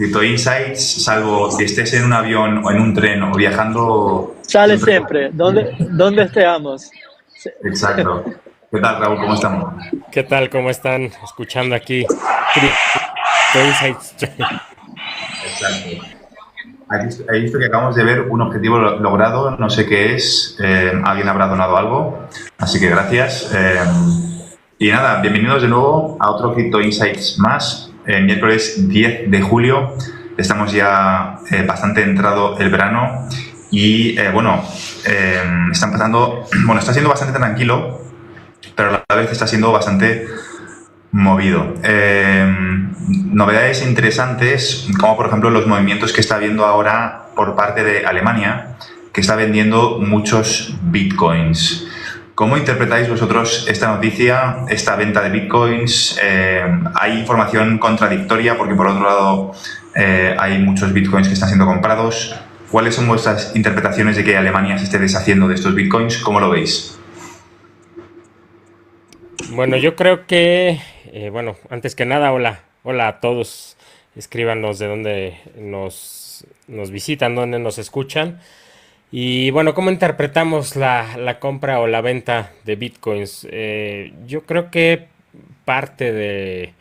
Crypto Insights, salvo que estés en un avión o en un tren o viajando, Sale siempre. siempre, donde estemos. Sí. Exacto. ¿Qué tal, Raúl? ¿Cómo estamos? ¿Qué tal? ¿Cómo están? Escuchando aquí Crypto Insights. Exacto. He visto que acabamos de ver un objetivo logrado, no sé qué es, alguien habrá donado algo, así que gracias. Y nada, bienvenidos de nuevo a otro Crypto Insights más, miércoles 10 de julio, estamos ya bastante entrado el verano y está empezando, bueno, está siendo bastante tranquilo, pero a la vez está siendo bastante movido. Novedades interesantes, como por ejemplo los movimientos que está habiendo ahora por parte de Alemania, que está vendiendo muchos bitcoins. ¿Cómo interpretáis vosotros esta noticia, esta venta de bitcoins? Hay información contradictoria porque por otro lado hay muchos bitcoins que están siendo comprados. ¿Cuáles son vuestras interpretaciones de que Alemania se esté deshaciendo de estos bitcoins? ¿Cómo lo veis? Bueno, yo creo que, antes que nada, hola a todos. Escríbanos de dónde nos visitan, dónde nos escuchan. Y bueno, ¿cómo interpretamos la compra o la venta de bitcoins? Yo creo que parte de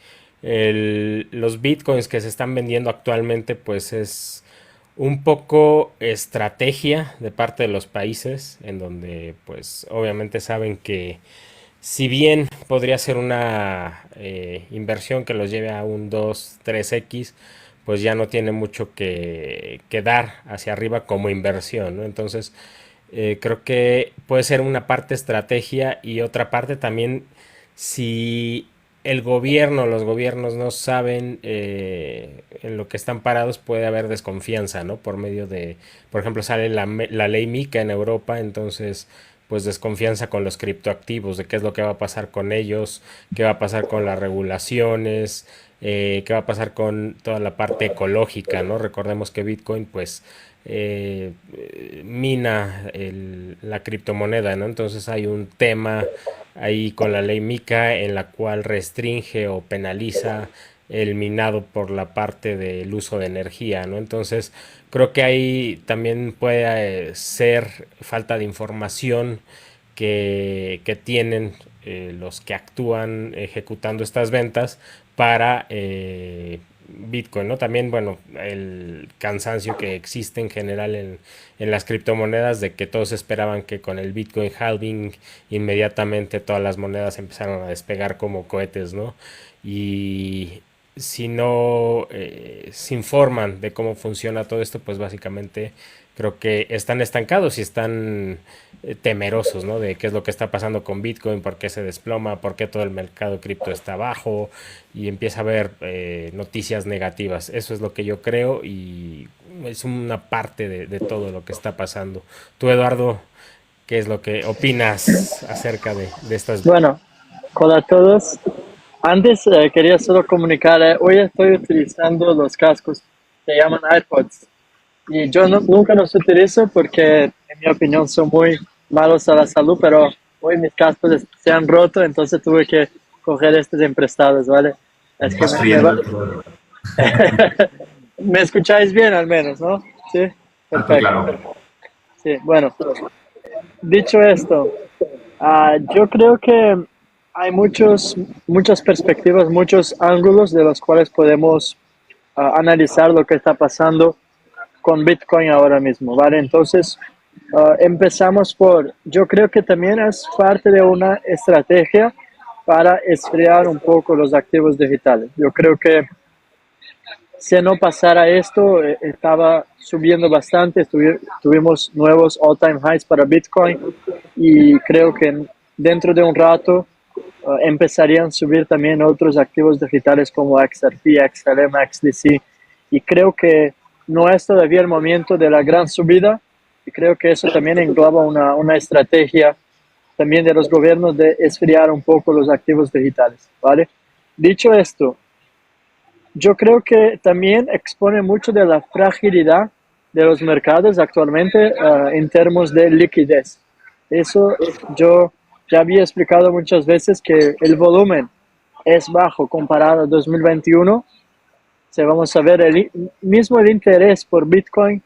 los bitcoins que se están vendiendo actualmente, pues es un poco estrategia de parte de los países, en donde pues obviamente saben que si bien podría ser una inversión que los lleve a un 2 3x, pues ya no tiene mucho que dar hacia arriba como inversión, ¿no? Entonces, creo que puede ser una parte estrategia y otra parte también si los gobiernos no saben en lo que están parados, puede haber desconfianza, ¿no? Por medio de, por ejemplo, sale la ley MiCA en Europa, entonces pues desconfianza con los criptoactivos, de qué es lo que va a pasar con ellos, qué va a pasar con las regulaciones, qué va a pasar con toda la parte ecológica, ¿no? Recordemos que Bitcoin pues mina la criptomoneda, ¿no? Entonces hay un tema ahí con la ley MiCA en la cual restringe o penaliza el minado por la parte del uso de energía, ¿no? Entonces creo que ahí también puede ser falta de información que tienen los que actúan ejecutando estas ventas para Bitcoin, ¿no? También, bueno, el cansancio que existe en general en las criptomonedas, de que todos esperaban que con el Bitcoin halving inmediatamente todas las monedas empezaron a despegar como cohetes, ¿no? Y si no se informan de cómo funciona todo esto, pues básicamente creo que están estancados y están temerosos, ¿no? De qué es lo que está pasando con Bitcoin, por qué se desploma, por qué todo el mercado cripto está bajo y empieza a haber noticias negativas. Eso es lo que yo creo y es una parte de todo lo que está pasando. Tú, Eduardo, ¿qué es lo que opinas acerca de estas? Bueno, hola a todos. Antes quería solo comunicar, hoy estoy utilizando los cascos, se llaman AirPods. Y yo nunca los utilizo porque, en mi opinión, son muy malos a la salud, pero hoy mis cascos se han roto, entonces tuve que coger estos emprestados, ¿vale? Es que Estás friendo el todo. me escucháis bien al menos, ¿no? Sí, Alto y perfecto. claro. Sí, bueno, dicho esto, yo creo que hay muchas perspectivas, muchos ángulos de los cuales podemos analizar lo que está pasando con Bitcoin ahora mismo, ¿vale? Entonces, empezamos yo creo que también es parte de una estrategia para esfriar un poco los activos digitales. Yo creo que si no pasara esto, estaba subiendo bastante, tuvimos nuevos all-time highs para Bitcoin y creo que dentro de un rato empezarían a subir también otros activos digitales como XRP, XLM, XDC y creo que no es todavía el momento de la gran subida y creo que eso también engloba una estrategia también de los gobiernos de esfriar un poco los activos digitales, ¿vale? Dicho esto, yo creo que también expone mucho de la fragilidad de los mercados actualmente en términos de liquidez. Eso yo ya había explicado muchas veces que el volumen es bajo comparado a 2021 Si vamos a ver, mismo el interés por Bitcoin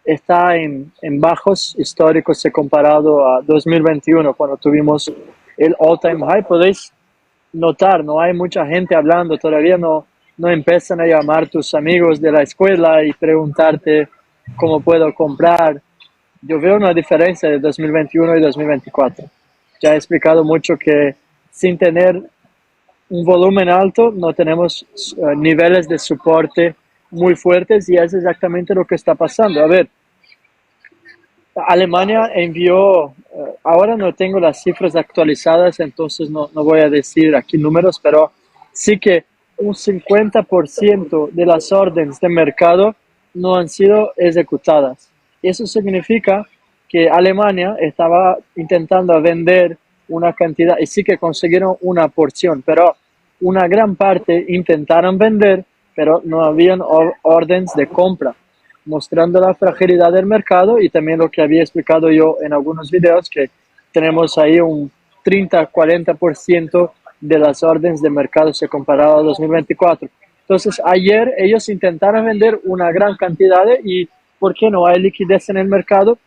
está en bajos históricos si comparado a 2021, cuando tuvimos el all-time high. Podéis notar, no hay mucha gente hablando, todavía no empiezan a llamar tus amigos de la escuela y preguntarte cómo puedo comprar. Yo veo una diferencia de 2021 y 2024. Ya he explicado mucho que sin tener un volumen alto no tenemos niveles de soporte muy fuertes, y es exactamente lo que está pasando. A ver, Alemania envió, ahora no tengo las cifras actualizadas, entonces no voy a decir aquí números, pero sí que un 50% de las órdenes de mercado no han sido ejecutadas. Eso significa que Alemania estaba intentando vender una cantidad, y sí que consiguieron una porción, pero una gran parte intentaron vender, pero no habían órdenes de compra, mostrando la fragilidad del mercado, y también lo que había explicado yo en algunos videos, que tenemos ahí un 30-40% de las órdenes de mercado se comparado a 2024. Entonces, ayer ellos intentaron vender una gran cantidad y ¿por qué no hay liquidez en el mercado?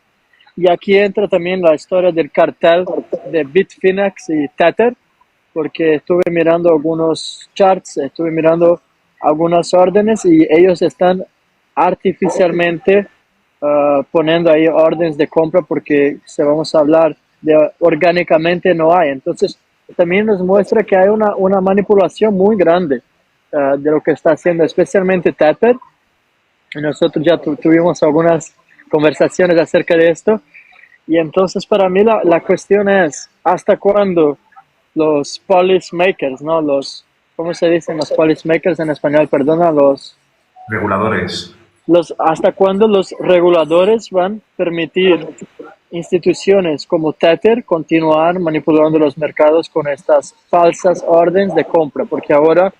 Y aquí entra también la historia del cartel de Bitfinex y Tether, porque estuve mirando algunos charts, estuve mirando algunas órdenes, y ellos están artificialmente poniendo ahí órdenes de compra, porque si vamos a hablar de orgánicamente no hay. Entonces también nos muestra que hay una manipulación muy grande de lo que está haciendo especialmente Tether. Nosotros ya tuvimos algunas conversaciones acerca de esto, y entonces para mí la cuestión es ¿hasta cuándo los policymakers, ¿no? ¿Cómo se dicen los policymakers en español? Perdona, Reguladores. ¿Hasta cuándo los reguladores van a permitir instituciones como Tether continuar manipulando los mercados con estas falsas órdenes de compra? Porque ahora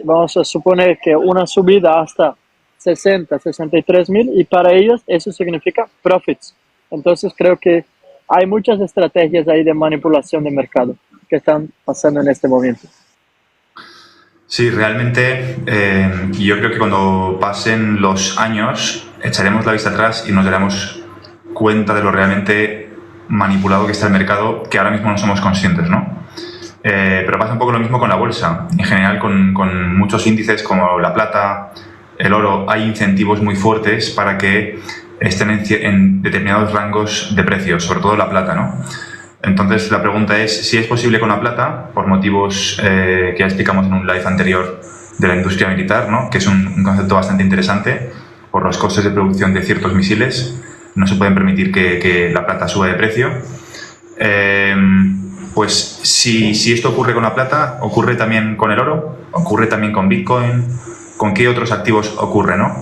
vamos a suponer que una subida hasta 63 mil, y para ellos eso significa profits. Entonces creo que hay muchas estrategias ahí de manipulación de mercado que están pasando en este momento. Sí, realmente yo creo que cuando pasen los años echaremos la vista atrás y nos daremos cuenta de lo realmente manipulado que está el mercado, que ahora mismo no somos conscientes, ¿no? Pero pasa un poco lo mismo con la bolsa. En general, con muchos índices como la plata, el oro, hay incentivos muy fuertes para que estén en determinados rangos de precios, sobre todo la plata, ¿no? Entonces la pregunta es si es posible con la plata, por motivos que ya explicamos en un live anterior de la industria militar, ¿no? Que es un concepto bastante interesante. Por los costes de producción de ciertos misiles no se pueden permitir que la plata suba de precio. Pues si esto ocurre con la plata, ocurre también con el oro, ocurre también con Bitcoin, ¿con qué otros activos ocurre, no?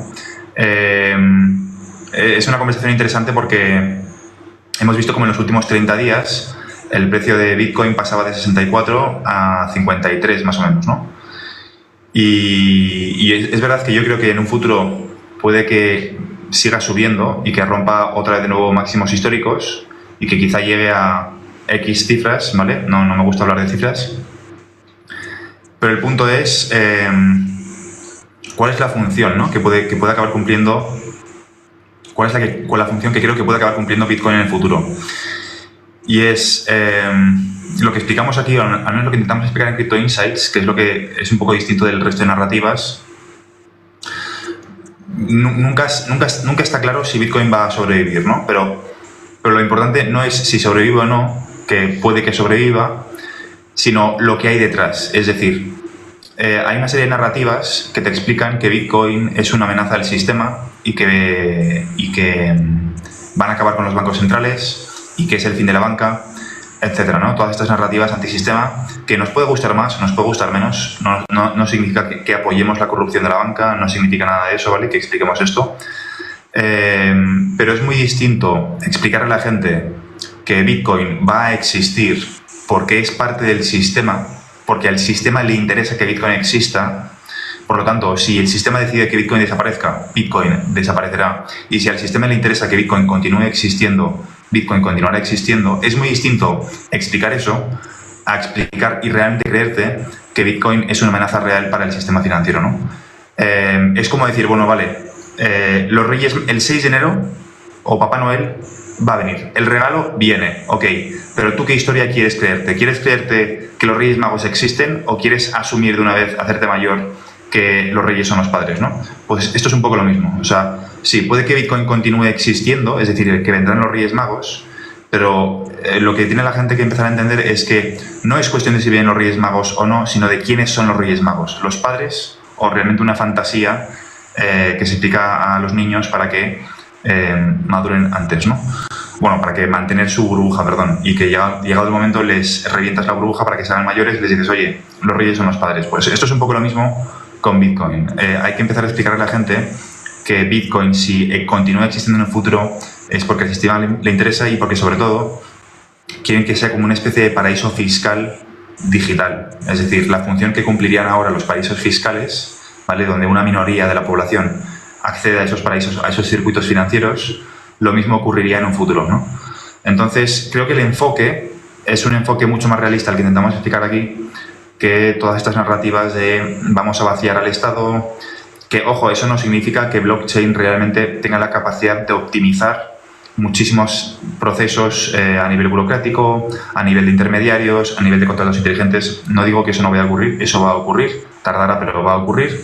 Es una conversación interesante porque hemos visto como en los últimos 30 días el precio de Bitcoin pasaba de 64 a 53 más o menos, ¿no? Y es verdad que yo creo que en un futuro puede que siga subiendo y que rompa otra vez de nuevo máximos históricos y que quizá llegue a X cifras, ¿vale? No me gusta hablar de cifras. Pero el punto es cuál es la función, ¿no? que puede acabar cumpliendo. ¿Cuál es la función que creo que puede acabar cumpliendo Bitcoin en el futuro? Y es lo que explicamos aquí, al menos lo que intentamos explicar en Crypto Insights, que es lo que es un poco distinto del resto de narrativas. Nunca está claro si Bitcoin va a sobrevivir, ¿no? Pero lo importante no es si sobrevive o no, que puede que sobreviva, sino lo que hay detrás. Es decir, hay una serie de narrativas que te explican que Bitcoin es una amenaza al sistema y que van a acabar con los bancos centrales y que es el fin de la banca, etcétera, ¿no? Todas estas narrativas antisistema que nos puede gustar más, nos puede gustar menos, no significa que apoyemos la corrupción de la banca, no significa nada de eso, ¿vale? Que expliquemos esto. Pero es muy distinto explicarle a la gente que Bitcoin va a existir porque es parte del sistema, porque al sistema le interesa que Bitcoin exista. Por lo tanto, si el sistema decide que Bitcoin desaparezca, Bitcoin desaparecerá. Y si al sistema le interesa que Bitcoin continúe existiendo, Bitcoin continuará existiendo. Es muy distinto explicar eso a explicar y realmente creerte que Bitcoin es una amenaza real para el sistema financiero, ¿no? es como decir, bueno, vale, los Reyes, el 6 de enero, o Papá Noel, va a venir. El regalo viene, ok, pero ¿tú qué historia quieres creerte? ¿Quieres creerte que los Reyes Magos existen o quieres asumir de una vez, hacerte mayor, que los Reyes son los padres, ¿no? Pues esto es un poco lo mismo. O sea, sí, puede que Bitcoin continúe existiendo, es decir, que vendrán los Reyes Magos, pero lo que tiene la gente que empezar a entender es que no es cuestión de si vienen los Reyes Magos o no, sino de quiénes son los Reyes Magos, los padres o realmente una fantasía que se explica a los niños para que maduren antes, ¿no? Bueno, para que mantener su burbuja, perdón, y que llegado el momento les revientas la burbuja para que sean mayores y les dices, oye, los Reyes son los padres. Pues esto es un poco lo mismo con Bitcoin. Hay que empezar a explicarle a la gente que Bitcoin, si continúa existiendo en el futuro, es porque el sistema le interesa y porque, sobre todo, quieren que sea como una especie de paraíso fiscal digital. Es decir, la función que cumplirían ahora los paraísos fiscales, ¿vale?, donde una minoría de la población accede a esos paraísos, a esos circuitos financieros, lo mismo ocurriría en un futuro, ¿no? Entonces, creo que el enfoque es un enfoque mucho más realista, el que intentamos explicar aquí, que todas estas narrativas de vamos a vaciar al Estado, que, ojo, eso no significa que blockchain realmente tenga la capacidad de optimizar muchísimos procesos a nivel burocrático, a nivel de intermediarios, a nivel de contratos inteligentes. No digo que eso no vaya a ocurrir, eso va a ocurrir, tardará, pero va a ocurrir.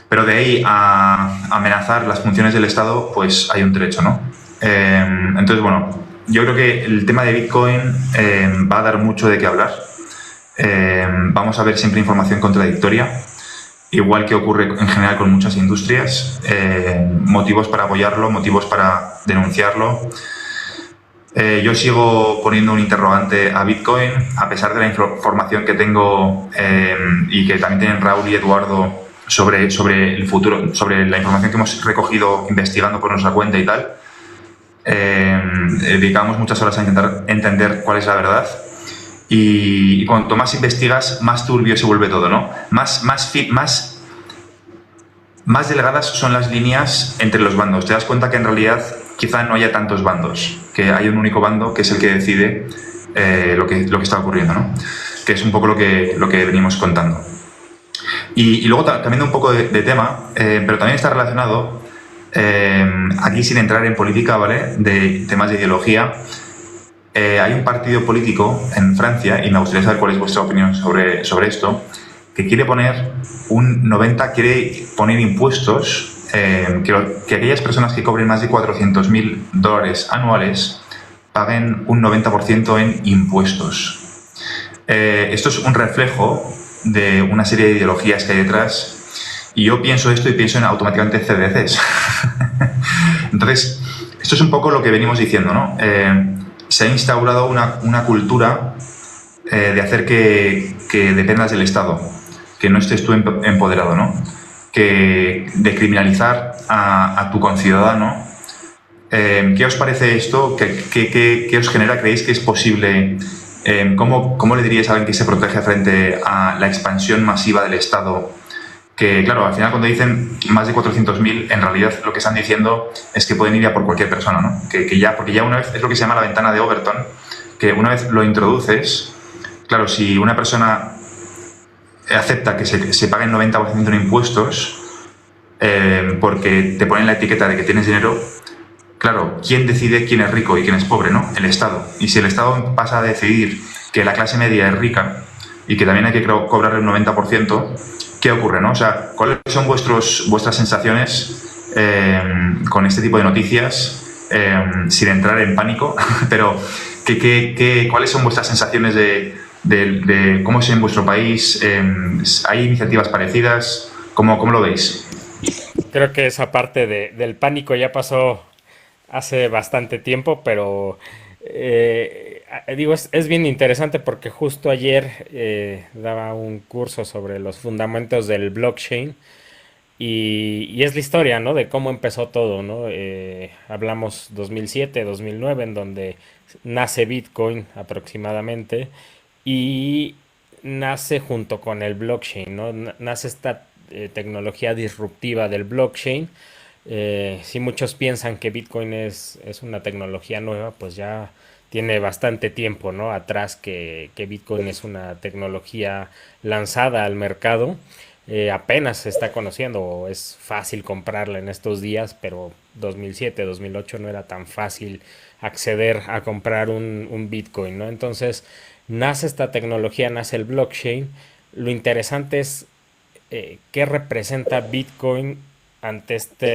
Pero de ahí a amenazar las funciones del Estado, pues hay un trecho, ¿no? Entonces, bueno, yo creo que el tema de Bitcoin va a dar mucho de qué hablar. Vamos a ver siempre información contradictoria, igual que ocurre en general con muchas industrias. Motivos para apoyarlo, motivos para denunciarlo. Yo sigo poniendo un interrogante a Bitcoin, a pesar de la información que tengo y que también tienen Raúl y Eduardo sobre el futuro, sobre la información que hemos recogido investigando por nuestra cuenta y tal. Dedicamos muchas horas a intentar entender cuál es la verdad. Y cuanto más investigas, más turbio se vuelve todo, ¿no? Más delgadas son las líneas entre los bandos. Te das cuenta que en realidad quizá no haya tantos bandos, que hay un único bando que es el que decide lo que está ocurriendo, ¿no? Que es un poco lo que venimos contando. Y luego, cambiando un poco de tema, pero también está relacionado, aquí sin entrar en política, ¿vale?, de temas de ideología. Hay un partido político en Francia, y me gustaría saber cuál es vuestra opinión sobre esto, que quiere poner quiere poner impuestos, que aquellas personas que cobren más de $400.000 anuales paguen un 90% en impuestos. Esto es un reflejo de una serie de ideologías que hay detrás, y yo pienso esto y pienso en automáticamente CDCs. Entonces, esto es un poco lo que venimos diciendo, ¿no? Se ha instaurado una cultura de hacer que dependas del Estado, que no estés tú empoderado, ¿no? De criminalizar a tu conciudadano. ¿Qué os parece esto? ¿Qué os genera? ¿Creéis que es posible? ¿Cómo le diríais a alguien que se protege frente a la expansión masiva del Estado? Que, claro, al final cuando dicen más de 400.000, en realidad lo que están diciendo es que pueden ir a por cualquier persona, ¿no? Porque ya una vez, es lo que se llama la ventana de Overton, que una vez lo introduces, claro, si una persona acepta que se pague el 90% en impuestos, porque te ponen la etiqueta de que tienes dinero, claro, ¿quién decide quién es rico y quién es pobre, no? El Estado. Y si el Estado pasa a decidir que la clase media es rica y que también hay que cobrar el 90%, ¿qué ocurre, no? O sea, ¿cuáles son vuestras sensaciones con este tipo de noticias? Sin entrar en pánico, pero ¿cuáles son vuestras sensaciones de cómo es en vuestro país? ¿Hay iniciativas parecidas? ¿Cómo lo veis? Creo que esa parte del pánico ya pasó hace bastante tiempo, pero digo, es bien interesante porque justo ayer daba un curso sobre los fundamentos del blockchain y es la historia, ¿no? De cómo empezó todo, ¿no? Hablamos 2007, 2009, en donde nace Bitcoin aproximadamente y nace junto con el blockchain, ¿no? Nace esta tecnología disruptiva del blockchain. Si muchos piensan que Bitcoin es una tecnología nueva, pues ya tiene bastante tiempo, ¿no?, atrás que Bitcoin es una tecnología lanzada al mercado. apenas se está conociendo o es fácil comprarla en estos días, pero 2007, 2008 no era tan fácil acceder a comprar un Bitcoin, ¿no? Entonces nace esta tecnología, nace el blockchain. Lo interesante es qué representa Bitcoin ante esta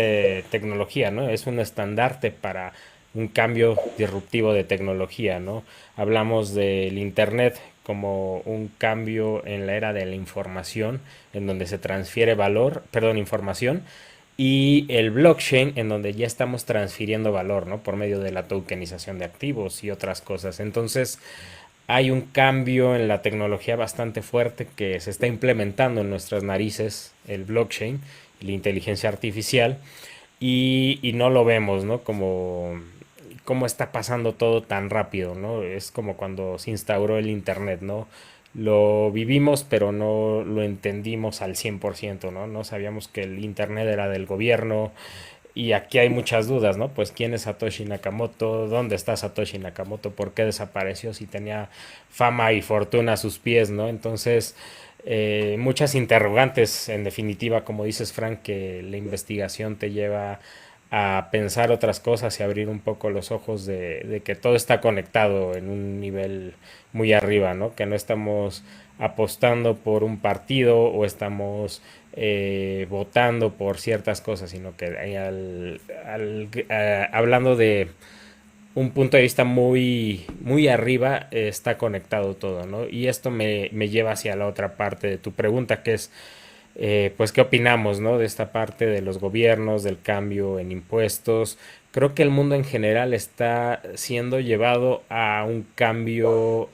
tecnología, ¿no? Es un estandarte para un cambio disruptivo de tecnología, ¿no? Hablamos del Internet como un cambio en la era de la información, en donde se transfiere valor, perdón, información, y el blockchain, en donde ya estamos transfiriendo valor, ¿no? Por medio de la tokenización de activos y otras cosas. Entonces, hay un cambio en la tecnología bastante fuerte que se está implementando en nuestras narices, el blockchain, la inteligencia artificial, y no lo vemos, ¿no? Como está pasando todo tan rápido, ¿no? Es como cuando se instauró el Internet, ¿no? Lo vivimos, pero no lo entendimos al 100%, ¿no? No sabíamos que el Internet era del gobierno, y aquí hay muchas dudas, ¿no? Pues quién es Satoshi Nakamoto, dónde está Satoshi Nakamoto, por qué desapareció si tenía fama y fortuna a sus pies, ¿no? Entonces, muchas interrogantes, en definitiva, como dices, Frank, que la investigación te lleva a pensar otras cosas y abrir un poco los ojos de que todo está conectado en un nivel muy arriba, ¿no? Que no estamos apostando por un partido o estamos votando por ciertas cosas, sino que hablando de un punto de vista muy arriba, está conectado todo, ¿no? Y esto me lleva hacia la otra parte de tu pregunta, que es, pues, ¿qué opinamos, no? De esta parte de los gobiernos, del cambio en impuestos. Creo que el mundo en general está siendo llevado a un cambio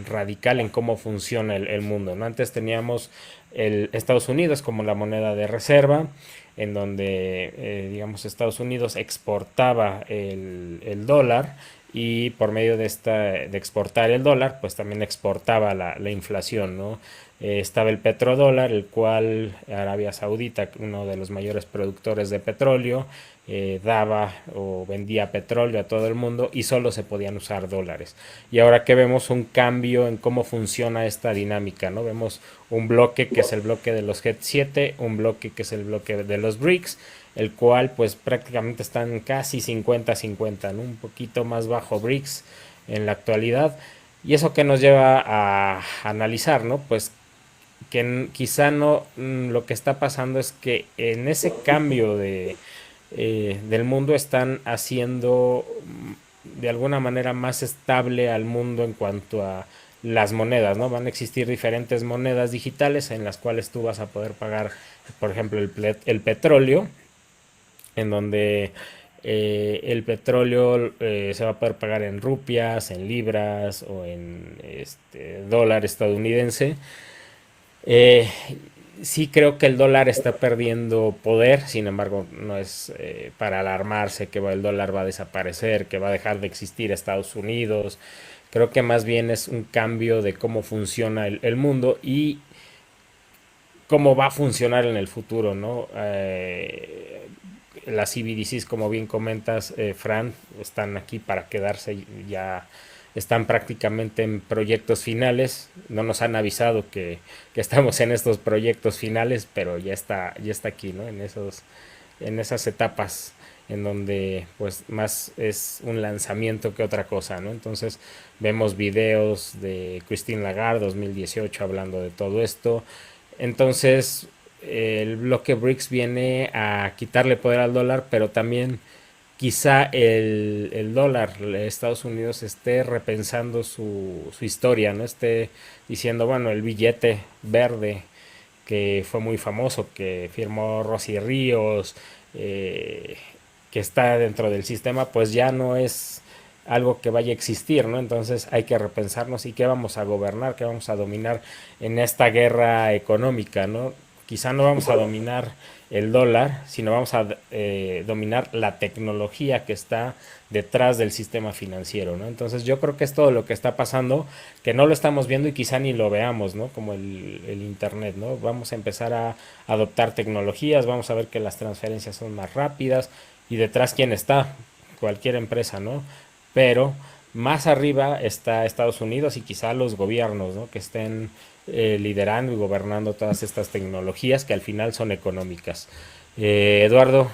radical en cómo funciona el mundo, ¿no? Antes teníamos Estados Unidos como la moneda de reserva, en donde, digamos, Estados Unidos exportaba el dólar, y por medio de exportar el dólar, pues también exportaba la inflación, ¿no? Estaba el petrodólar, el cual Arabia Saudita, uno de los mayores productores de petróleo, daba o vendía petróleo a todo el mundo y solo se podían usar dólares. Y ahora que vemos un cambio en cómo funciona esta dinámica, ¿no? Vemos un bloque que es el bloque de los G7, un bloque que es el bloque de los BRICS, el cual pues prácticamente están casi 50-50, ¿no? Un poquito más bajo BRICS en la actualidad. Y eso que nos lleva a analizar, ¿no? Pues que quizá no, lo que está pasando es que en ese cambio del mundo están haciendo de alguna manera más estable al mundo en cuanto a las monedas, ¿no? Van a existir diferentes monedas digitales en las cuales tú vas a poder pagar, por ejemplo, el petróleo, en donde el petróleo se va a poder pagar en rupias, en libras o en dólar estadounidense. Eh, sí creo que el dólar está perdiendo poder, sin embargo, no es para alarmarse que el dólar va a desaparecer, que va a dejar de existir Estados Unidos. Creo que más bien es un cambio de cómo funciona el mundo y cómo va a funcionar en el futuro, ¿no? Las CBDCs, como bien comentas, Fran, están aquí para quedarse, ya están prácticamente en proyectos finales. No nos han avisado que estamos en estos proyectos finales, pero ya está aquí, ¿no? En esas etapas en donde pues más es un lanzamiento que otra cosa, ¿no? Entonces vemos videos de Christine Lagarde 2018 hablando de todo esto. Entonces el bloque BRICS viene a quitarle poder al dólar, pero también quizá el dólar de Estados Unidos esté repensando su historia, ¿no? Esté diciendo, bueno, el billete verde que fue muy famoso, que firmó Rosy Ríos, eh, que está dentro del sistema, pues ya no es algo que vaya a existir, ¿no? Entonces hay que repensarnos y qué vamos a gobernar, qué vamos a dominar en esta guerra económica, ¿no? Quizá no vamos a dominar el dólar, sino vamos a dominar la tecnología que está detrás del sistema financiero, ¿no? Entonces yo creo que es todo lo que está pasando, que no lo estamos viendo y quizá ni lo veamos, ¿no? Como el Internet, ¿no? Vamos a empezar a adoptar tecnologías, vamos a ver que las transferencias son más rápidas y detrás quién está, cualquier empresa, ¿no? Pero Más arriba está Estados Unidos y quizá los gobiernos, ¿no? Que estén liderando y gobernando todas estas tecnologías que al final son económicas. Eduardo,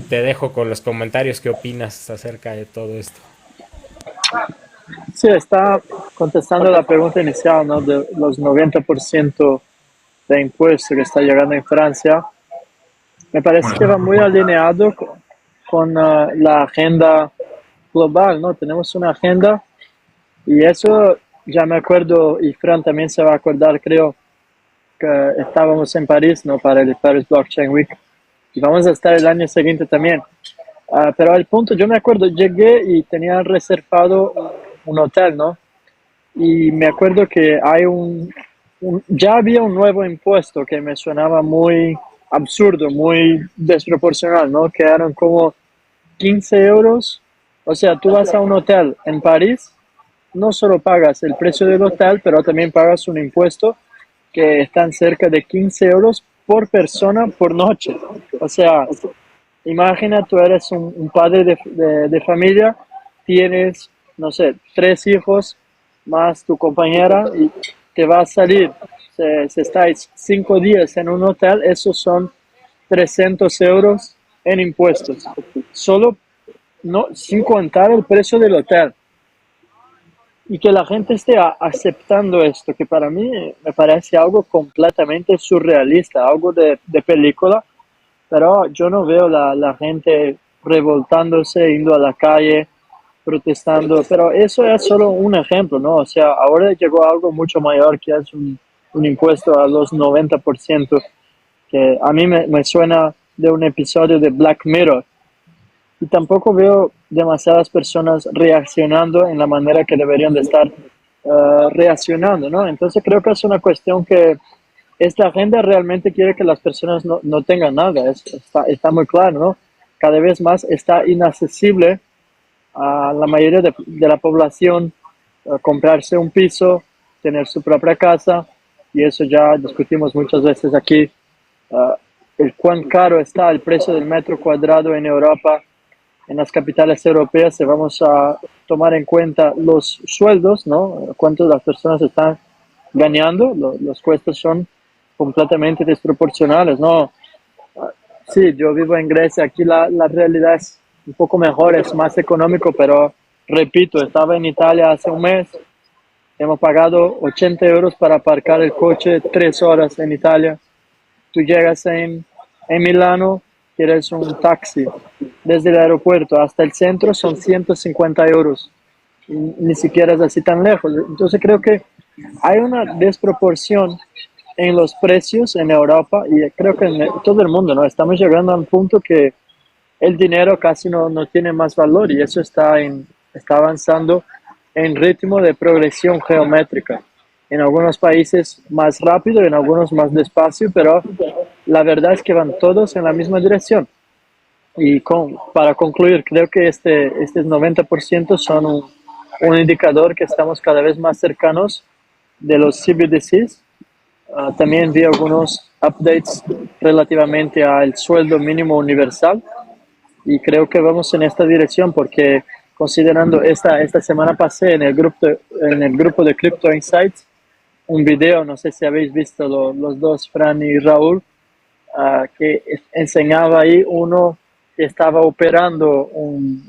te dejo con los comentarios. ¿Qué opinas acerca de todo esto? Sí, está contestando la pregunta inicial, ¿no? De los 90% de impuesto que está llegando en Francia. Me parece Bueno, que va muy alineado con la agenda global, ¿no? Tenemos una agenda y eso ya me acuerdo, y Fran también se va a acordar, creo, que estábamos en París, ¿no? Para el Paris Blockchain Week. Y vamos a estar el año siguiente también. Pero al punto, yo me acuerdo, llegué y tenía reservado un hotel, ¿no? Y me acuerdo que hay ya había un nuevo impuesto que me sonaba muy absurdo, muy desproporcional, ¿no? Que eran como 15 euros. O sea, tú vas a un hotel en París, no solo pagas el precio del hotel, pero también pagas un impuesto que están cerca de 15 euros por persona por noche. O sea, imagina, tú eres un padre de familia, tienes, no sé, 3 hijos más tu compañera y te va a salir, si estáis 5 días en un hotel, esos son 300 euros en impuestos. Solo, no, sin contar el precio del hotel. Y que la gente esté aceptando esto, que para mí me parece algo completamente surrealista, algo de película, pero yo no veo la gente revoltándose, yendo a la calle, protestando, pero eso es solo un ejemplo, ¿no? O sea, ahora llegó algo mucho mayor que es un impuesto a los 90%, que a mí me suena de un episodio de Black Mirror. Y tampoco veo demasiadas personas reaccionando en la manera que deberían de estar reaccionando, ¿no? Entonces creo que es una cuestión que esta agenda realmente quiere que las personas no tengan nada, está muy claro, ¿no? Cada vez más está inaccesible a la mayoría de la población comprarse un piso, tener su propia casa, y eso ya discutimos muchas veces aquí, el cuán caro está el precio del metro cuadrado en Europa, en las capitales europeas, si vamos a tomar en cuenta los sueldos, ¿no? Cuánto las personas están ganando, los costos son completamente desproporcionales, ¿no? Sí, yo vivo en Grecia, aquí la realidad es un poco mejor, es más económico, pero repito, estaba en Italia hace un mes, hemos pagado 80 euros para aparcar el coche 3 horas en Italia. Tú llegas en Milano, quieres un taxi desde el aeropuerto hasta el centro, son 150 euros. Y ni siquiera es así tan lejos. Entonces creo que hay una desproporción en los precios en Europa y creo que en todo el mundo, ¿no? Estamos llegando a un punto que el dinero casi no tiene más valor y eso está avanzando en ritmo de progresión geométrica. En algunos países más rápido, en algunos más despacio, pero la verdad es que van todos en la misma dirección. Y para concluir, creo que este 90% son un indicador que estamos cada vez más cercanos de los CBDCs. También vi algunos updates relativamente al sueldo mínimo universal y creo que vamos en esta dirección porque considerando esta semana pasé en el grupo de Crypto Insights un video, no sé si habéis visto los dos, Fran y Raúl, que enseñaba ahí uno que estaba operando un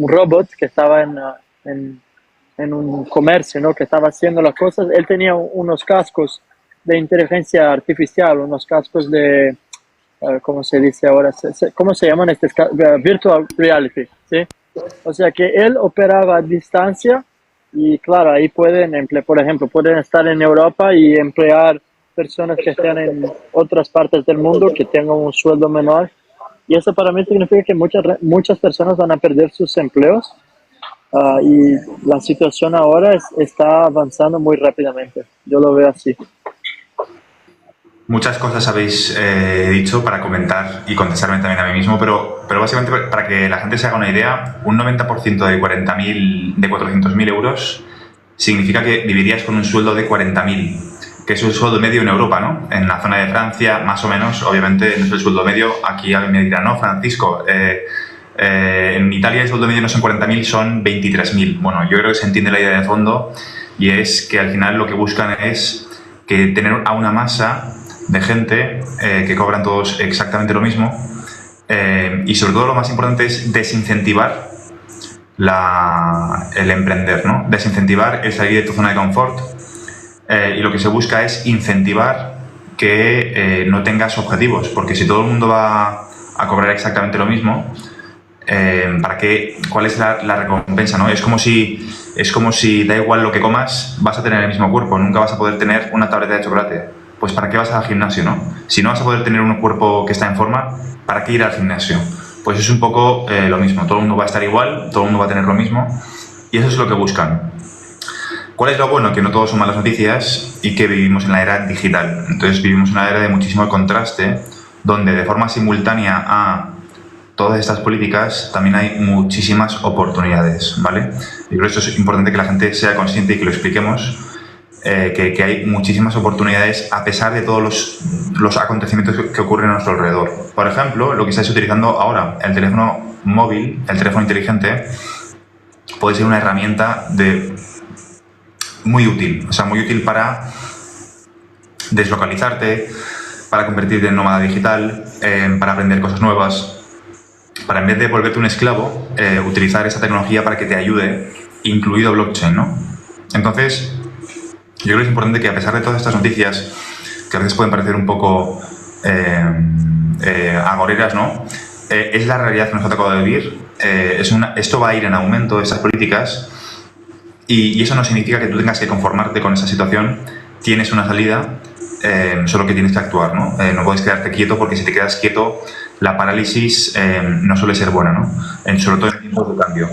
robot que estaba en un comercio, ¿no? Que estaba haciendo las cosas. Él tenía unos cascos de inteligencia artificial, unos cascos de, ¿cómo se dice ahora? ¿Cómo se llaman estos? Virtual reality, ¿sí? O sea que él operaba a distancia y claro, ahí por ejemplo, pueden estar en Europa y emplear personas que estén en otras partes del mundo que tengan un sueldo menor. Y eso para mí significa que muchas personas van a perder sus empleos y la situación ahora está avanzando muy rápidamente. Yo lo veo así. Muchas cosas habéis dicho para comentar y contestarme también a mí mismo, pero básicamente para que la gente se haga una idea, un 90% de 400.000 euros significa que vivirías con un sueldo de 40.000, que es un sueldo medio en Europa, ¿no? En la zona de Francia, más o menos, obviamente no es el sueldo medio. Aquí alguien me dirá, no, Francisco, En Italia el sueldo medio no son 40.000, son 23.000. Bueno, yo creo que se entiende la idea de fondo y es que al final lo que buscan es que tener a una masa de gente que cobran todos exactamente lo mismo y sobre todo lo más importante es desincentivar el emprender, ¿no? Desincentivar el salir de tu zona de confort y lo que se busca es incentivar que no tengas objetivos, porque si todo el mundo va a cobrar exactamente lo mismo, ¿para qué? ¿Cuál es la recompensa, no? Es como si da igual lo que comas, vas a tener el mismo cuerpo, nunca vas a poder tener una tableta de chocolate. Pues ¿para qué vas al gimnasio, no? Si no vas a poder tener un cuerpo que está en forma, ¿para qué ir al gimnasio? Pues es un poco lo mismo, todo el mundo va a estar igual, todo el mundo va a tener lo mismo y eso es lo que buscan. ¿Cuál es lo bueno? Que no todo son malas noticias y que vivimos en la era digital. Entonces vivimos una era de muchísimo contraste, donde de forma simultánea a todas estas políticas también hay muchísimas oportunidades, ¿vale? Y por eso es importante que la gente sea consciente y que lo expliquemos, que hay muchísimas oportunidades a pesar de todos los acontecimientos que ocurren a nuestro alrededor. Por ejemplo, lo que estáis utilizando ahora, el teléfono móvil, el teléfono inteligente, puede ser una herramienta muy útil, o sea, muy útil para deslocalizarte, para convertirte en nómada digital, para aprender cosas nuevas, para en vez de volverte un esclavo, utilizar esa tecnología para que te ayude, incluido blockchain, ¿no? Entonces, yo creo que es importante que a pesar de todas estas noticias, que a veces pueden parecer un poco agoreras, ¿no? Es la realidad que nos ha tocado vivir. Esto va a ir en aumento, estas políticas, y eso no significa que tú tengas que conformarte con esa situación. Tienes una salida, solo que tienes que actuar, ¿no? No puedes quedarte quieto porque si te quedas quieto, la parálisis no suele ser buena, ¿no? Sobre todo en tiempos de cambio.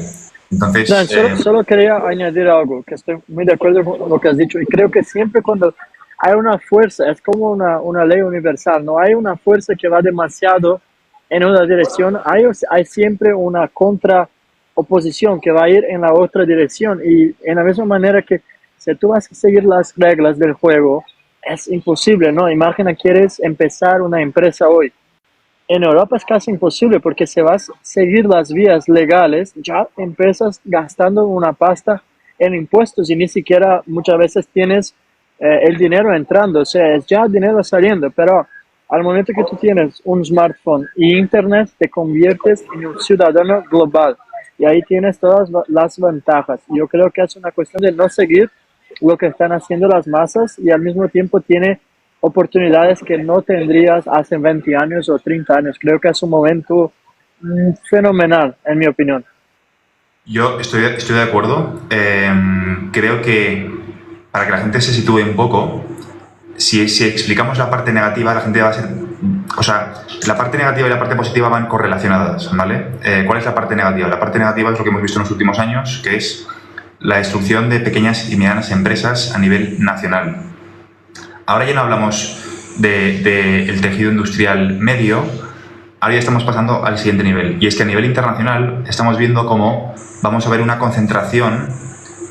Entonces, solo quería añadir algo, que estoy muy de acuerdo con lo que has dicho y creo que siempre cuando hay una fuerza, es como una ley universal, no hay una fuerza que va demasiado en una dirección, hay siempre una contraoposición que va a ir en la otra dirección y en la misma manera que si tú vas a seguir las reglas del juego, es imposible, ¿no? Imagina, quieres empezar una empresa hoy. En Europa es casi imposible porque si vas a seguir las vías legales, ya empiezas gastando una pasta en impuestos y ni siquiera muchas veces tienes el dinero entrando, o sea, es ya dinero saliendo, pero al momento que tú tienes un smartphone y internet, te conviertes en un ciudadano global y ahí tienes todas las ventajas. Yo creo que es una cuestión de no seguir lo que están haciendo las masas y al mismo tiempo tiene oportunidades que no tendrías hace 20 años o 30 años. Creo que es un momento fenomenal, en mi opinión. Yo estoy de acuerdo. Creo que para que la gente se sitúe un poco, si explicamos la parte negativa, la gente va a ser... O sea, la parte negativa y la parte positiva van correlacionadas, ¿vale? ¿Cuál es la parte negativa? La parte negativa es lo que hemos visto en los últimos años, que es la destrucción de pequeñas y medianas empresas a nivel nacional. Ahora ya no hablamos del tejido industrial medio, ahora ya estamos pasando al siguiente nivel. Y es que a nivel internacional estamos viendo cómo vamos a ver una concentración,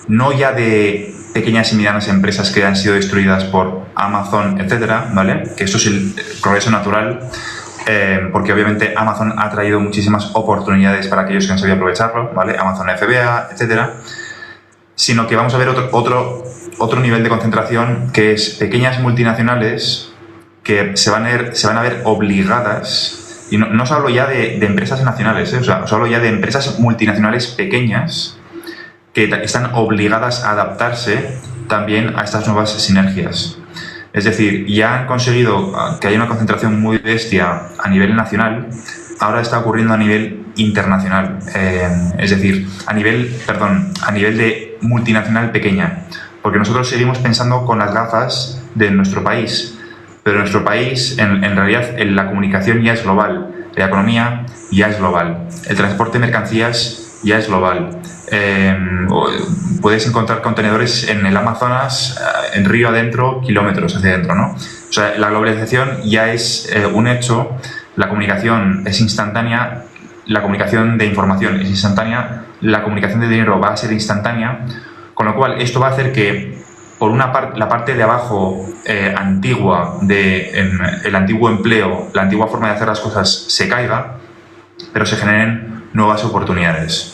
no ya de pequeñas y medianas empresas que han sido destruidas por Amazon, etcétera, ¿vale? Que esto es el progreso natural, porque obviamente Amazon ha traído muchísimas oportunidades para aquellos que han sabido aprovecharlo, ¿vale? Amazon FBA, etcétera. Sino que vamos a ver otro nivel de concentración, que es pequeñas multinacionales que se van a ver obligadas, y no os hablo ya de empresas nacionales, o sea, os hablo ya de empresas multinacionales pequeñas que están obligadas a adaptarse también a estas nuevas sinergias. Es decir, ya han conseguido que haya una concentración muy bestia a nivel nacional, ahora está ocurriendo a nivel internacional, es decir, a nivel de multinacional pequeña, porque nosotros seguimos pensando con las gafas de nuestro país, pero nuestro país, en realidad, la comunicación ya es global, la economía ya es global, el transporte de mercancías ya es global. Puedes encontrar contenedores en el Amazonas, en río adentro, kilómetros hacia adentro, ¿no? O sea, la globalización ya es un hecho, la comunicación es instantánea, la comunicación de información es instantánea, la comunicación de dinero va a ser instantánea, con lo cual esto va a hacer que, por una parte, la parte de abajo antigua, el antiguo empleo, la antigua forma de hacer las cosas se caiga, pero se generen nuevas oportunidades.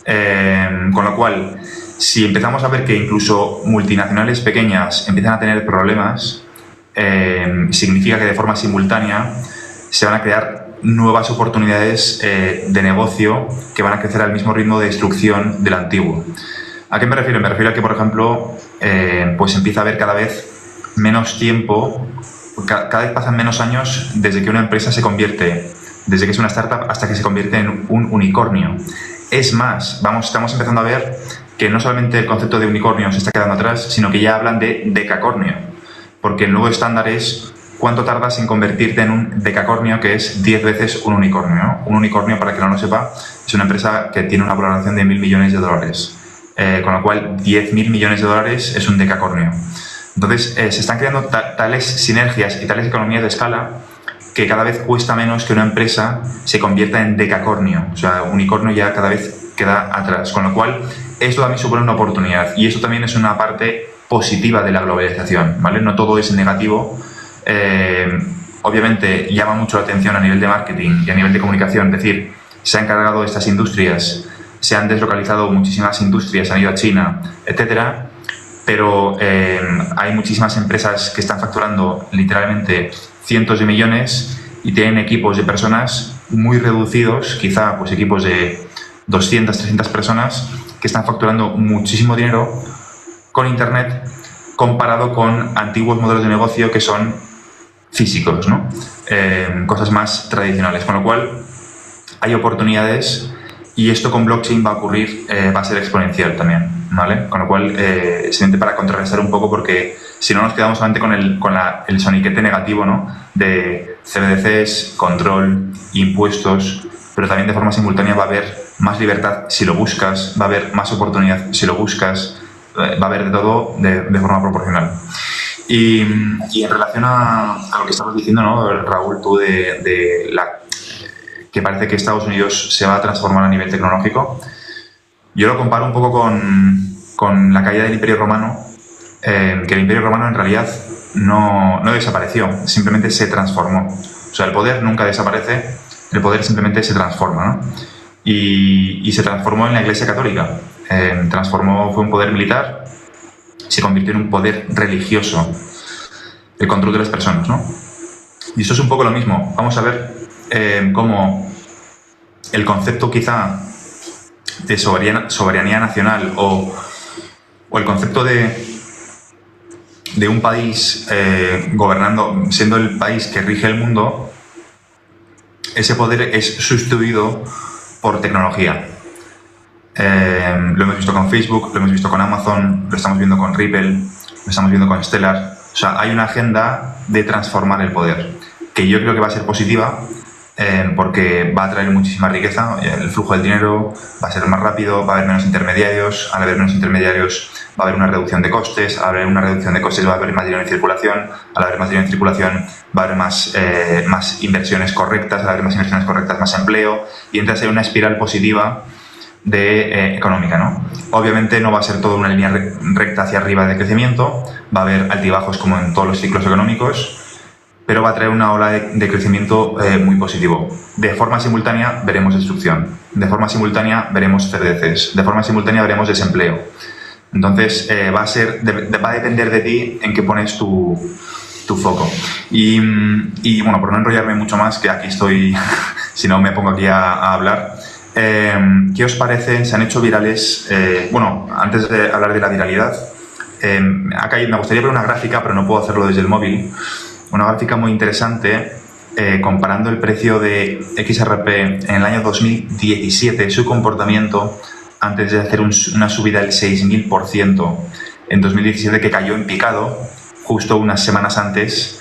Con lo cual, si empezamos a ver que incluso multinacionales pequeñas empiezan a tener problemas, significa que de forma simultánea se van a crear nuevas oportunidades de negocio que van a crecer al mismo ritmo de destrucción del antiguo. ¿A qué me refiero? Me refiero a que, por ejemplo, pues empieza a haber cada vez menos tiempo, cada vez pasan menos años desde que una empresa se convierte, desde que es una startup hasta que se convierte en un unicornio. Es más, estamos empezando a ver que no solamente el concepto de unicornio se está quedando atrás, sino que ya hablan de decacornio, porque el nuevo estándar es cuánto tardas en convertirte en un decacornio, que es 10 veces un unicornio, ¿no? Un unicornio, para que no lo sepa, es una empresa que tiene una valoración de 1.000 millones de dólares, con lo cual 10.000 millones de dólares es un decacornio. Entonces, se están creando tales sinergias y tales economías de escala que cada vez cuesta menos que una empresa se convierta en decacornio. O sea, unicornio ya cada vez queda atrás. Con lo cual, esto también supone una oportunidad. Y eso también es una parte positiva de la globalización, ¿vale? No todo es negativo. Obviamente, llama mucho la atención a nivel de marketing y a nivel de comunicación. Es decir, se han cargado estas industrias, se han deslocalizado muchísimas industrias, han ido a China, etcétera. Pero hay muchísimas empresas que están facturando literalmente cientos de millones y tienen equipos de personas muy reducidos, quizá pues equipos de 200, 300 personas que están facturando muchísimo dinero con Internet comparado con antiguos modelos de negocio que son físicos, ¿no? Cosas más tradicionales, con lo cual hay oportunidades. Y esto con blockchain va a ocurrir, va a ser exponencial también, ¿vale? Con lo cual, simplemente para contrarrestar un poco, porque si no nos quedamos solamente con el soniquete negativo, ¿no? De CBDCs, control, impuestos, pero también de forma simultánea va a haber más libertad si lo buscas, va a haber más oportunidad si lo buscas, va a haber de todo de forma proporcional. Y en relación a lo que estabas diciendo, ¿no, Raúl, tú de que parece que Estados Unidos se va a transformar a nivel tecnológico, yo lo comparo un poco con la caída del Imperio Romano, que el Imperio Romano en realidad no desapareció, simplemente se transformó. O sea, el poder nunca desaparece, el poder simplemente se transforma, ¿no? Y se transformó en la Iglesia Católica. Fue un poder militar, se convirtió en un poder religioso, el control de las personas, ¿no? Y esto es un poco lo mismo. Vamos a ver cómo el concepto quizá de soberanía nacional o el concepto de un país gobernando, siendo el país que rige el mundo, ese poder es sustituido por tecnología. Lo hemos visto con Facebook, lo hemos visto con Amazon, lo estamos viendo con Ripple, lo estamos viendo con Stellar. O sea, hay una agenda de transformar el poder, que yo creo que va a ser positiva, porque va a traer muchísima riqueza, el flujo del dinero va a ser más rápido, va a haber menos intermediarios, al haber menos intermediarios va a haber una reducción de costes, al haber una reducción de costes va a haber más dinero en circulación, al haber más dinero en circulación va a haber más inversiones correctas, al haber más inversiones correctas más empleo, y entra a ser una espiral positiva económica, ¿no? Obviamente no va a ser toda una línea recta hacia arriba de crecimiento, va a haber altibajos como en todos los ciclos económicos, pero va a traer una ola de crecimiento muy positivo. De forma simultánea veremos destrucción, de forma simultánea veremos CBDCs, de forma simultánea veremos desempleo. Entonces va a depender de ti en qué pones tu foco. Y bueno, por no enrollarme mucho más, que aquí estoy, si no me pongo aquí a hablar, ¿qué os parece? Se han hecho virales, bueno, antes de hablar de la viralidad, me gustaría ver una gráfica, pero no puedo hacerlo desde el móvil. Una gráfica muy interesante comparando el precio de XRP en el año 2017, su comportamiento antes de hacer una subida del 6.000% en 2017, que cayó en picado justo unas semanas antes,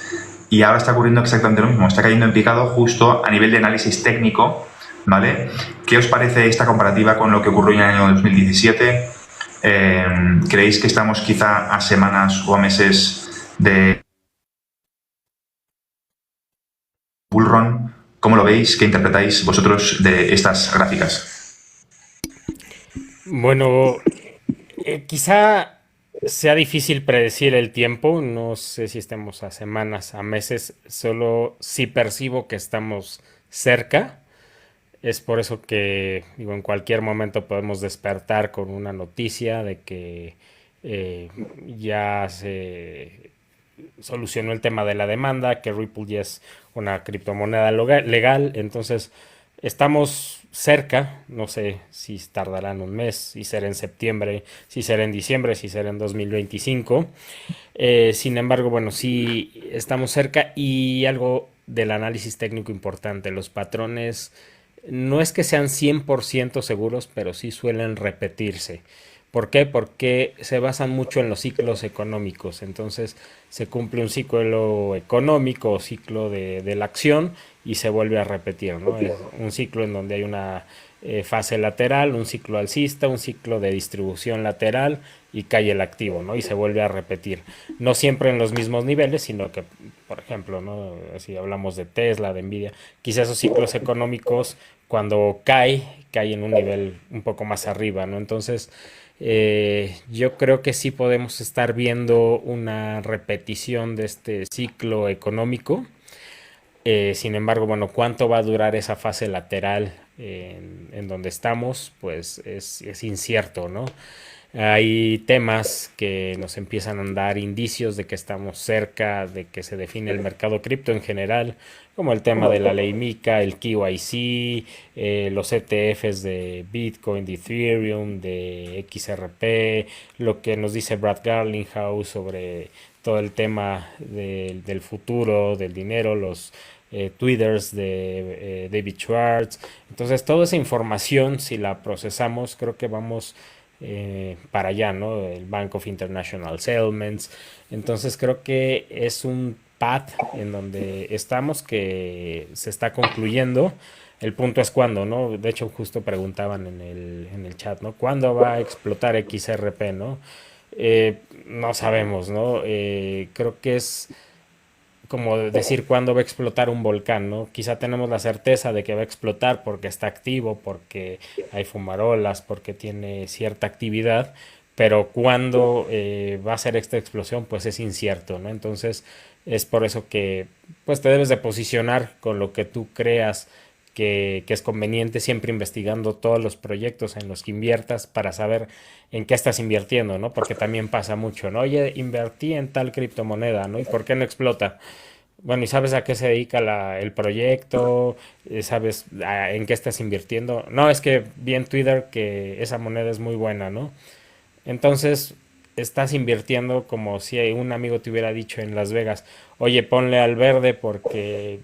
y ahora está ocurriendo exactamente lo mismo, está cayendo en picado justo a nivel de análisis técnico, ¿vale? ¿Qué os parece esta comparativa con lo que ocurrió en el año 2017? ¿Creéis que estamos quizá a semanas o a meses de bullrun? ¿Cómo lo veis? ¿Qué interpretáis vosotros de estas gráficas? Bueno, quizá sea difícil predecir el tiempo, no sé si estemos a semanas, a meses, solo sí percibo que estamos cerca. Es por eso que, digo, en cualquier momento podemos despertar con una noticia de que eh, ya se solucionó el tema de la demanda, que Ripple ya es una criptomoneda legal, entonces estamos cerca, no sé si tardarán un mes, si será en septiembre, si será en diciembre, si será en 2025. Sin embargo, bueno, sí estamos cerca y algo del análisis técnico importante, los patrones no es que sean 100% seguros, pero sí suelen repetirse. ¿Por qué? Porque se basan mucho en los ciclos económicos. Entonces se cumple un ciclo económico o ciclo de la acción y se vuelve a repetir, ¿no? Es un ciclo en donde hay una fase lateral, un ciclo alcista, un ciclo de distribución lateral y cae el activo, ¿no? Y se vuelve a repetir. No siempre en los mismos niveles, sino que, por ejemplo, ¿no? Si hablamos de Tesla, de Nvidia, quizás esos ciclos económicos, cuando cae en un nivel un poco más arriba, ¿no? Entonces, yo creo que sí podemos estar viendo una repetición de este ciclo económico. Sin embargo, bueno, ¿cuánto va a durar esa fase lateral en donde estamos? Pues es incierto, ¿no? Hay temas que nos empiezan a dar indicios de que estamos cerca de que se define el mercado cripto en general, como el tema de la ley MiCA, el KYC, los ETFs de Bitcoin, de Ethereum, de XRP, lo que nos dice Brad Garlinghouse sobre todo el tema del futuro, del dinero, los twitters de David Schwartz. Entonces, toda esa información, si la procesamos, creo que vamos para allá, ¿no? El Bank of International Settlements. Entonces, creo que es un path en donde estamos que se está concluyendo. El punto es cuándo, ¿no? De hecho, justo preguntaban en el chat, ¿no? ¿Cuándo va a explotar XRP, ¿no? No sabemos, ¿no? Creo que es como decir cuándo va a explotar un volcán, ¿no? Quizá tenemos la certeza de que va a explotar porque está activo, porque hay fumarolas, porque tiene cierta actividad, pero cuándo va a ser esta explosión, pues es incierto, ¿no? Entonces es por eso que pues te debes de posicionar con lo que tú creas que es conveniente, siempre investigando todos los proyectos en los que inviertas para saber en qué estás invirtiendo, ¿no? Porque también pasa mucho, ¿no? Oye, invertí en tal criptomoneda, ¿no? ¿Y por qué no explota? Bueno, ¿y sabes a qué se dedica el proyecto? ¿Sabes en qué estás invirtiendo? No, es que vi en Twitter que esa moneda es muy buena, ¿no? Entonces, estás invirtiendo como si un amigo te hubiera dicho en Las Vegas, oye, ponle al verde porque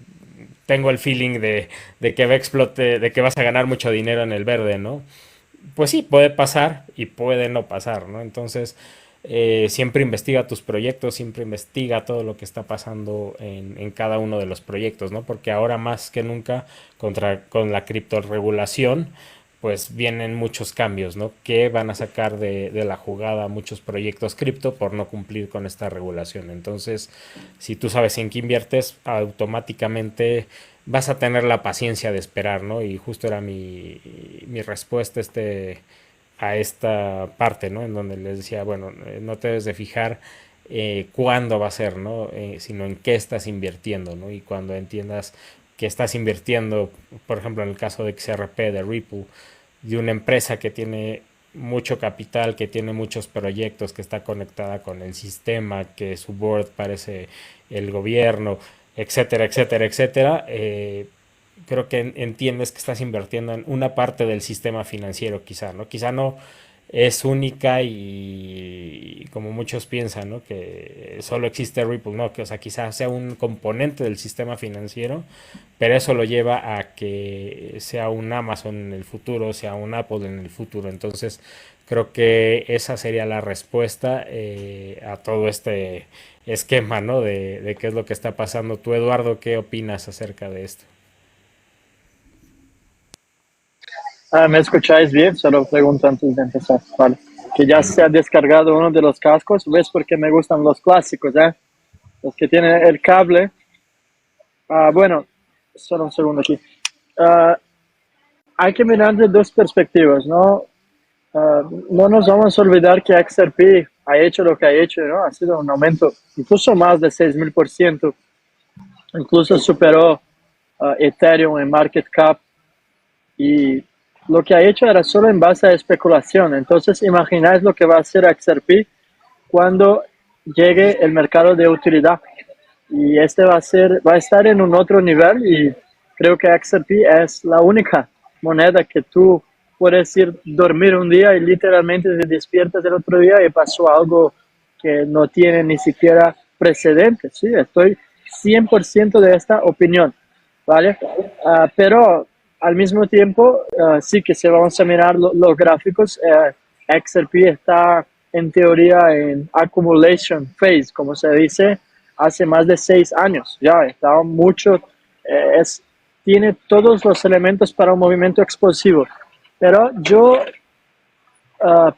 tengo el feeling de que va a explote, de que vas a ganar mucho dinero en el verde, ¿no? Pues sí, puede pasar y puede no pasar, ¿no? Entonces, siempre investiga tus proyectos, siempre investiga todo lo que está pasando en cada uno de los proyectos, ¿no? Porque ahora más que nunca, con la criptoregulación, pues vienen muchos cambios, ¿no? Que van a sacar de la jugada muchos proyectos cripto por no cumplir con esta regulación. Entonces, si tú sabes en qué inviertes, automáticamente vas a tener la paciencia de esperar, ¿no? Y justo era mi respuesta a esta parte, ¿no? En donde les decía, bueno, no te debes de fijar cuándo va a ser, ¿no? Sino en qué estás invirtiendo, ¿no? Y cuando entiendas que estás invirtiendo, por ejemplo, en el caso de XRP, de Ripple, de una empresa que tiene mucho capital, que tiene muchos proyectos, que está conectada con el sistema, que su board parece el gobierno, etcétera, etcétera, etcétera, creo que entiendes que estás invirtiendo en una parte del sistema financiero, quizá, ¿no? Quizá no es única y como muchos piensan, ¿no? Que solo existe Ripple, no, que o sea, quizás sea un componente del sistema financiero, pero eso lo lleva a que sea un Amazon en el futuro, sea un Apple en el futuro. Entonces, creo que esa sería la respuesta a todo este esquema, ¿no? De qué es lo que está pasando. Tú, Eduardo, ¿qué opinas acerca de esto? ¿Me escucháis bien? Solo pregunto antes de empezar. Vale. Que ya se ha descargado uno de los cascos. ¿Ves por qué me gustan los clásicos, eh? Los que tienen el cable. Bueno, solo un segundo aquí. Ah, hay que mirar de dos perspectivas, ¿no? No nos vamos a olvidar que XRP ha hecho lo que ha hecho, ¿no? Ha sido un aumento incluso más de 6000%. Incluso superó Ethereum en market cap. y lo que ha hecho era solo en base a especulación. Entonces, imagináis lo que va a hacer XRP cuando llegue el mercado de utilidad. Y este va a estar en un otro nivel y creo que XRP es la única moneda que tú puedes ir dormir un día y literalmente te despiertas el otro día y pasó algo que no tiene ni siquiera precedentes. Sí, estoy 100% de esta opinión, ¿vale? Pero al mismo tiempo, sí que si vamos a mirar los gráficos, XRP está en teoría en accumulation phase, como se dice, hace más de 6 años. Ya está mucho, tiene todos los elementos para un movimiento explosivo. Pero yo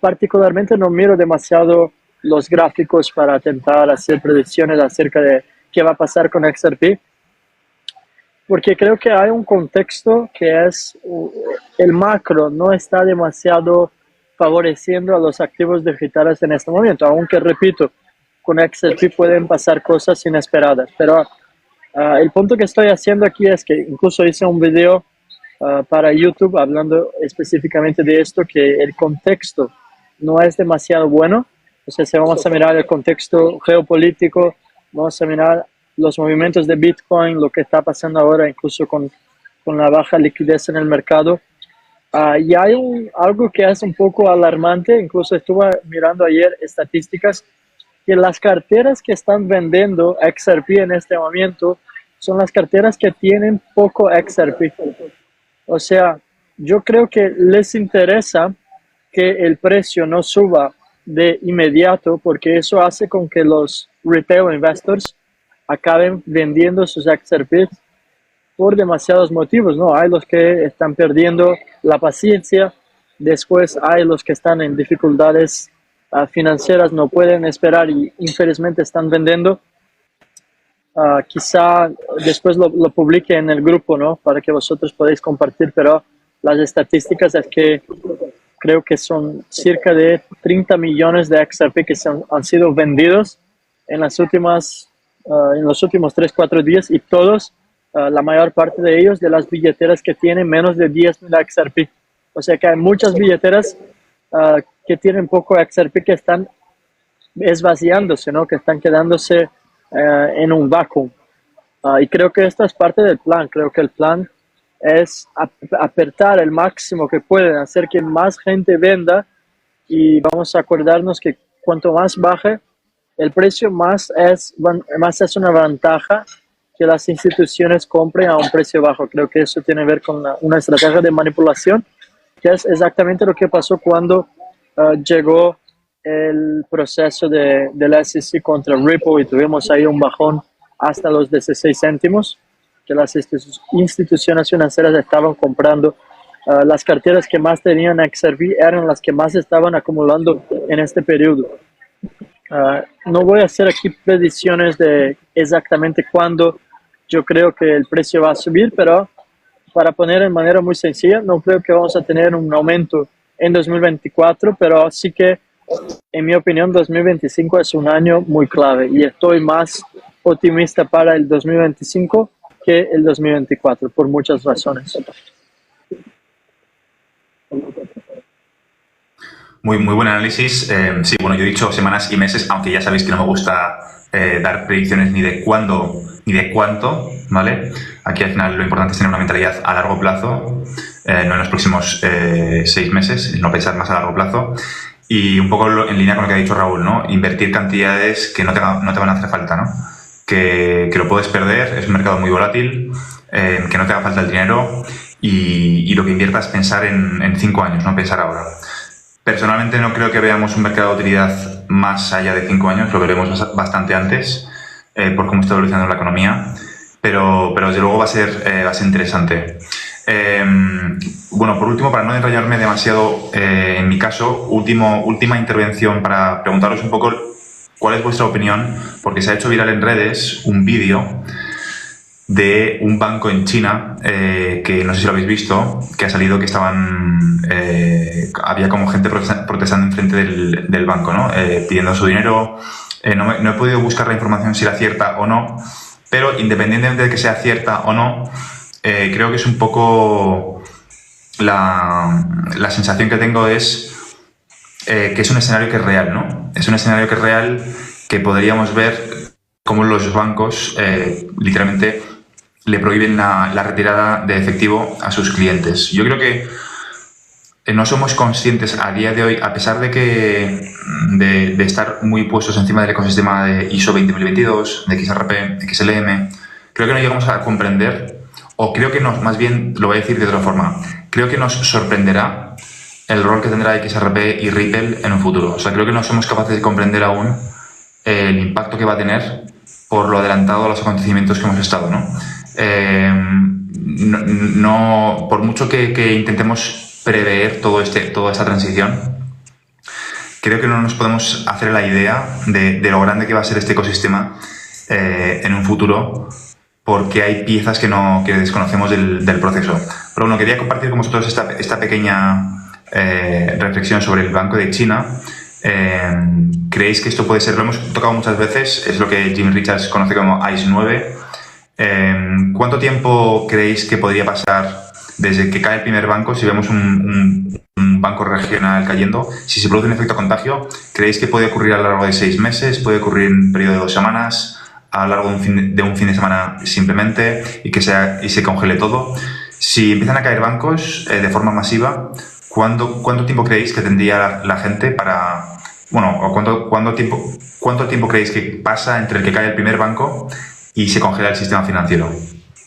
particularmente no miro demasiado los gráficos para intentar hacer predicciones acerca de qué va a pasar con XRP, porque creo que hay un contexto que es el macro no está demasiado favoreciendo a los activos digitales en este momento, aunque repito, con XRP pueden pasar cosas inesperadas, pero el punto que estoy haciendo aquí es que incluso hice un video para YouTube hablando específicamente de esto, que el contexto no es demasiado bueno. O sea, si vamos a mirar el contexto geopolítico, vamos a mirar los movimientos de Bitcoin, lo que está pasando ahora incluso con la baja liquidez en el mercado. Y hay algo que es un poco alarmante, incluso estuve mirando ayer estadísticas, que las carteras que están vendiendo XRP en este momento son las carteras que tienen poco XRP. O sea, yo creo que les interesa que el precio no suba de inmediato porque eso hace con que los retail investors acaben vendiendo sus XRP por demasiados motivos, ¿no? Hay los que están perdiendo la paciencia, después hay los que están en dificultades financieras, no pueden esperar y infelizmente están vendiendo. Quizá después lo publique en el grupo, ¿no? Para que vosotros podáis compartir, pero las estadísticas es que creo que son cerca de 30 millones de XRP que han sido vendidos en los últimos 3-4 días y todos, la mayor parte de ellos, de las billeteras que tienen menos de 10,000 XRP. O sea que hay muchas billeteras que tienen poco XRP que están esvaciándose, ¿no? Que están quedándose en un vacuum. Y creo que esta es parte del plan. Creo que el plan es apretar el máximo que pueden, hacer que más gente venda y vamos a acordarnos que cuanto más baje el precio, más es una ventaja que las instituciones compren a un precio bajo. Creo que eso tiene que ver con una estrategia de manipulación, que es exactamente lo que pasó cuando llegó el proceso del SEC contra Ripple y tuvimos ahí un bajón hasta los 16 céntimos, que las instituciones financieras estaban comprando. Las carteras que más tenían XRP eran las que más estaban acumulando en este periodo. No voy a hacer aquí predicciones de exactamente cuándo yo creo que el precio va a subir, pero para poner en manera muy sencilla, no creo que vamos a tener un aumento en 2024, pero sí que, en mi opinión, 2025 es un año muy clave y estoy más optimista para el 2025 que el 2024 por muchas razones. Muy buen análisis. Sí, bueno, yo he dicho semanas y meses, aunque ya sabéis que no me gusta dar predicciones ni de cuándo ni de cuánto, ¿vale? Aquí al final lo importante es tener una mentalidad a largo plazo, no en los próximos 6 meses, no pensar más a largo plazo. Y un poco en línea con lo que ha dicho Raúl, ¿no? Invertir cantidades que no te van a hacer falta, ¿no? Que lo puedes perder, es un mercado muy volátil, que no te haga falta el dinero y lo que inviertas pensar en 5 años, no pensar ahora. Personalmente no creo que veamos un mercado de utilidad más allá de 5 años, lo veremos bastante antes por cómo está evolucionando la economía, pero desde luego va a ser interesante. Bueno, por último, para no enrollarme demasiado en mi caso, última intervención para preguntaros un poco cuál es vuestra opinión, porque se ha hecho viral en redes un vídeo de un banco en China, que no sé si lo habéis visto, que ha salido que había como gente protestando enfrente del banco, ¿no? Pidiendo su dinero. No he podido buscar la información si era cierta o no, pero independientemente de que sea cierta o no, creo que es un poco la sensación que tengo es que es un escenario que es real, ¿no? Es un escenario que es real, que podríamos ver cómo los bancos literalmente le prohíben la retirada de efectivo a sus clientes. Yo creo que no somos conscientes a día de hoy, a pesar de estar muy puestos encima del ecosistema de ISO 20022, de XRP, XLM, creo que no llegamos a comprender, o creo que más bien, lo voy a decir de otra forma, creo que nos sorprenderá el rol que tendrá XRP y Ripple en un futuro. O sea, creo que no somos capaces de comprender aún el impacto que va a tener por lo adelantado a los acontecimientos que hemos estado, ¿no? Por mucho que intentemos prever toda esta transición, creo que no nos podemos hacer la idea de lo grande que va a ser este ecosistema en un futuro, porque hay piezas que desconocemos del proceso. Pero bueno, quería compartir con vosotros esta pequeña reflexión sobre el Banco de China. ¿Creéis que esto puede ser? Lo hemos tocado muchas veces, es lo que Jim Richards conoce como ICE 9. ¿Cuánto tiempo creéis que podría pasar desde que cae el primer banco, si vemos un banco regional cayendo, si se produce un efecto contagio? ¿Creéis que puede ocurrir a lo largo de 6 meses? ¿Puede ocurrir en un periodo de 2 semanas? ¿A lo largo de un fin de semana simplemente? Y se congele todo. Si empiezan a caer bancos de forma masiva, ¿cuánto tiempo creéis que tendría la gente para... Bueno, o ¿cuánto tiempo creéis que pasa entre el que cae el primer banco y se congela el sistema financiero?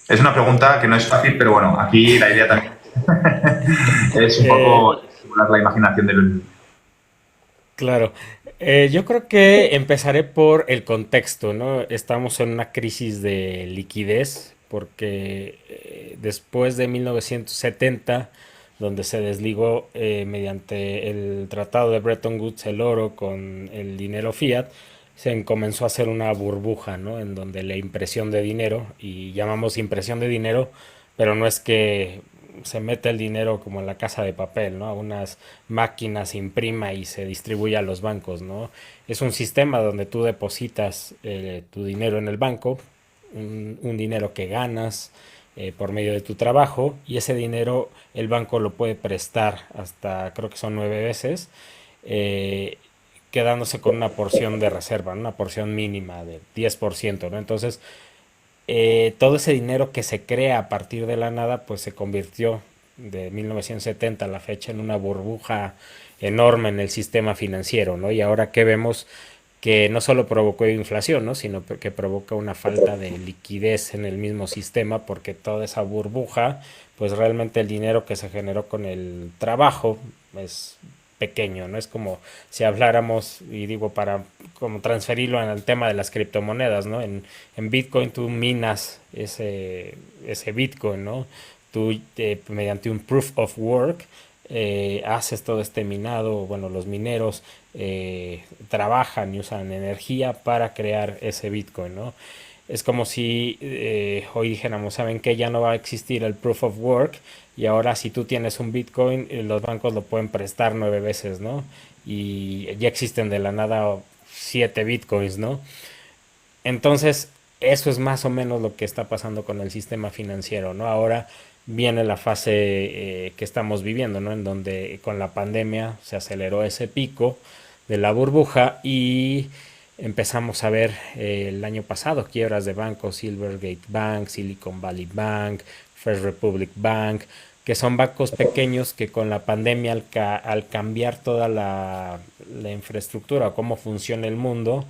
Es una pregunta que no es fácil, pero bueno, aquí la idea también es un poco estimular la imaginación del... Claro. Yo creo que empezaré por el contexto, ¿no? Estamos en una crisis de liquidez porque después de 1970, donde se desligó mediante el Tratado de Bretton Woods el oro con el dinero fiat, se comenzó a hacer una burbuja, ¿no? En donde la impresión de dinero, y llamamos impresión de dinero, pero no es que se mete el dinero como en la casa de papel, ¿no? A unas máquinas se imprima y se distribuye a los bancos, ¿no? Es un sistema donde tú depositas tu dinero en el banco, un dinero que ganas por medio de tu trabajo, y ese dinero el banco lo puede prestar hasta, creo que son 9 veces, eh, quedándose con una porción de reserva, ¿no? Una porción mínima de 10%, ¿no? Entonces, todo ese dinero que se crea a partir de la nada, pues se convirtió de 1970 a la fecha en una burbuja enorme en el sistema financiero, ¿no? Y ahora que vemos que no solo provocó inflación, ¿no? Sino que provoca una falta de liquidez en el mismo sistema, porque toda esa burbuja, pues realmente el dinero que se generó con el trabajo es pequeño, ¿no? Es como si habláramos, y digo, para como transferirlo al tema de las criptomonedas, ¿no? En Bitcoin tú minas ese Bitcoin, ¿no? Tú mediante un proof of work haces todo este minado, bueno, los mineros trabajan y usan energía para crear ese Bitcoin, ¿no? Es como si hoy dijéramos, ¿saben qué? Ya no va a existir el proof of work, y ahora si tú tienes un Bitcoin, los bancos lo pueden prestar 9 veces, ¿no? Y ya existen de la nada 7 Bitcoins, ¿no? Entonces, eso es más o menos lo que está pasando con el sistema financiero, ¿no? Ahora viene la fase que estamos viviendo, ¿no? En donde con la pandemia se aceleró ese pico de la burbuja y empezamos a ver el año pasado quiebras de bancos, Silvergate Bank, Silicon Valley Bank, First Republic Bank, que son bancos pequeños que con la pandemia al cambiar toda la infraestructura, cómo funciona el mundo,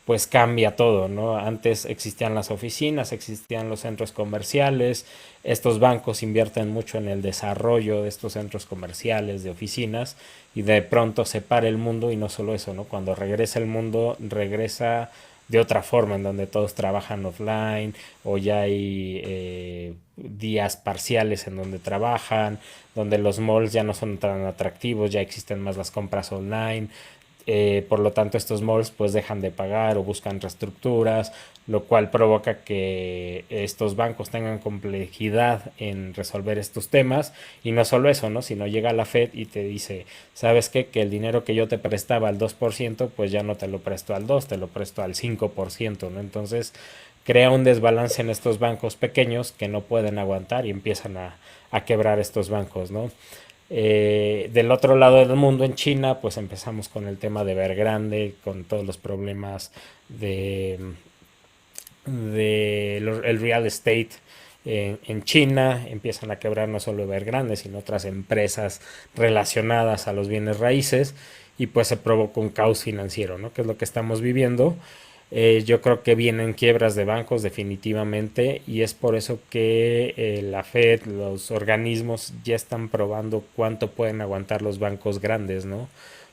pues cambia todo, ¿no? Antes existían las oficinas, existían los centros comerciales, estos bancos invierten mucho en el desarrollo de estos centros comerciales, de oficinas, y de pronto se para el mundo, y no solo eso, ¿no? Cuando regresa el mundo, regresa de otra forma, en donde todos trabajan offline, o ya hay días parciales en donde trabajan, donde los malls ya no son tan atractivos, ya existen más las compras online. Por lo tanto, estos malls pues dejan de pagar o buscan reestructuras, lo cual provoca que estos bancos tengan complejidad en resolver estos temas. Y no solo eso, ¿no? Sino llega la Fed y te dice, ¿sabes qué? Que el dinero que yo te prestaba al 2%, pues ya no te lo presto al 2, te lo presto al 5%, ¿no? Entonces crea un desbalance en estos bancos pequeños que no pueden aguantar y empiezan a quebrar estos bancos, ¿no? Del otro lado del mundo, en China, pues empezamos con el tema de Evergrande, con todos los problemas de, el real estate en China, empiezan a quebrar no solo Evergrande, sino otras empresas relacionadas a los bienes raíces y pues se provoca un caos financiero, ¿no? Que es lo que estamos viviendo. Yo creo que vienen quiebras de bancos definitivamente y es por eso que la Fed, los organismos ya están probando cuánto pueden aguantar los bancos grandes, ¿no?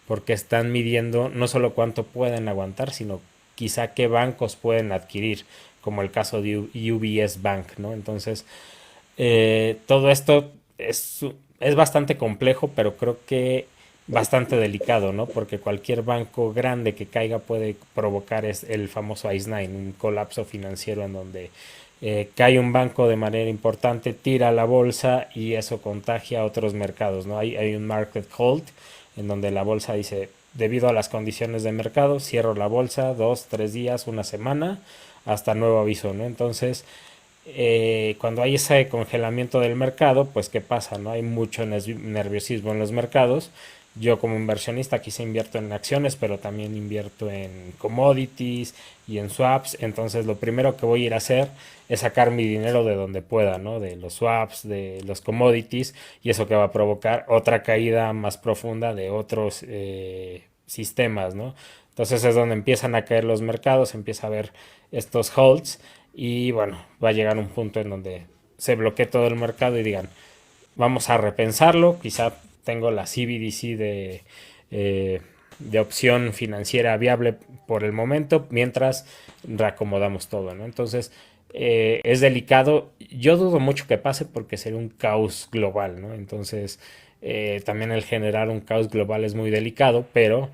Porque están midiendo no solo cuánto pueden aguantar, sino quizá qué bancos pueden adquirir, como el caso de UBS Bank, ¿no? Entonces, todo esto es bastante complejo, pero creo que bastante delicado, ¿no? Porque cualquier banco grande que caiga puede provocar el famoso ICE 9, un colapso financiero en donde cae un banco de manera importante, tira la bolsa y eso contagia a otros mercados, ¿no? Hay un market hold en donde la bolsa dice, debido a las condiciones de mercado, cierro la bolsa 2, 3 días, una semana, hasta nuevo aviso, ¿no? Entonces, cuando hay ese congelamiento del mercado, pues ¿qué pasa? ¿No? Hay mucho nerviosismo en los mercados. Yo como inversionista quizá invierto en acciones, pero también invierto en commodities y en swaps. Entonces lo primero que voy a ir a hacer es sacar mi dinero de donde pueda, ¿no? De los swaps, de los commodities, y eso que va a provocar otra caída más profunda de otros sistemas, ¿no? Entonces es donde empiezan a caer los mercados, empieza a haber estos holds y bueno, va a llegar un punto en donde se bloquee todo el mercado y digan, vamos a repensarlo, quizá tengo la CBDC de opción financiera viable por el momento, mientras reacomodamos todo, ¿no? Entonces, es delicado. Yo dudo mucho que pase porque sería un caos global, ¿no? Entonces, también el generar un caos global es muy delicado, pero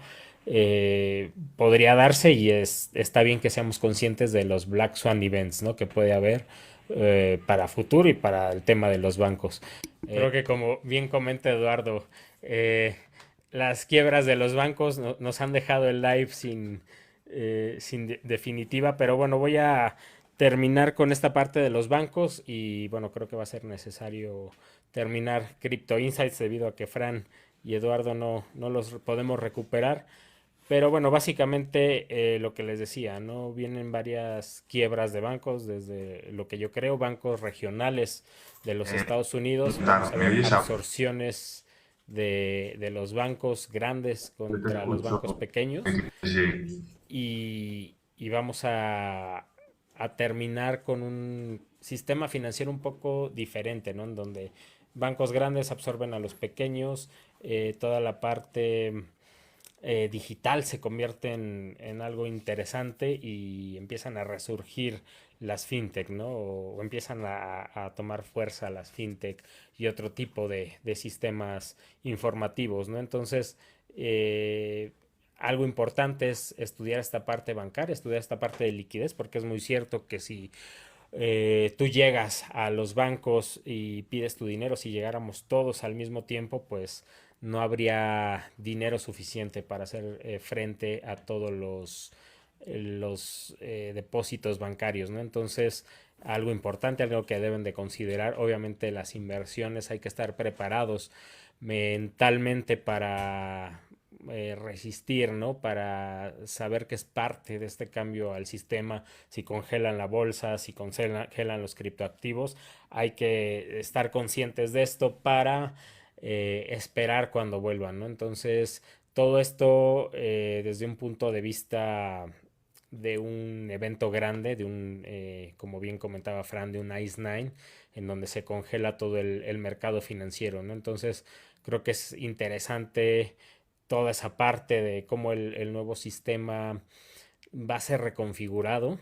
podría darse y está bien que seamos conscientes de los Black Swan Events, ¿no? Que puede haber para futuro y para el tema de los bancos. Creo que como bien comenta Eduardo, eh, las quiebras de los bancos nos han dejado el live sin definitiva, pero bueno, voy a terminar con esta parte de los bancos y bueno, creo que va a ser necesario terminar Crypto Insights debido a que Fran y Eduardo no los podemos recuperar. Pero bueno, básicamente lo que les decía, ¿no? Vienen varias quiebras de bancos, desde lo que yo creo, bancos regionales de los Estados Unidos. Vamos Claro, a ¿me ver oyes ahora? absorciones de los bancos grandes Yo te contra los escucho. bancos pequeños Sí. y vamos a terminar con un sistema financiero un poco diferente, ¿no? En donde bancos grandes absorben a los pequeños, toda la parte digital se convierte en algo interesante y empiezan a resurgir las fintech, ¿no? O empiezan a tomar fuerza las fintech y otro tipo de sistemas informativos, ¿no? Entonces, algo importante es estudiar esta parte bancaria, estudiar esta parte de liquidez, porque es muy cierto que si tú llegas a los bancos y pides tu dinero, si llegáramos todos al mismo tiempo, pues no habría dinero suficiente para hacer frente a todos los depósitos bancarios, ¿no? Entonces, algo importante, algo que deben de considerar, obviamente las inversiones, hay que estar preparados mentalmente para resistir, ¿no? Para saber que es parte de este cambio al sistema, si congelan la bolsa, si congelan los criptoactivos, hay que estar conscientes de esto para esperar cuando vuelvan, ¿no? Entonces, todo esto desde un punto de vista de un evento grande, como bien comentaba Fran, de un ICE 9, en donde se congela todo el mercado financiero, ¿no? Entonces, creo que es interesante toda esa parte de cómo el nuevo sistema va a ser reconfigurado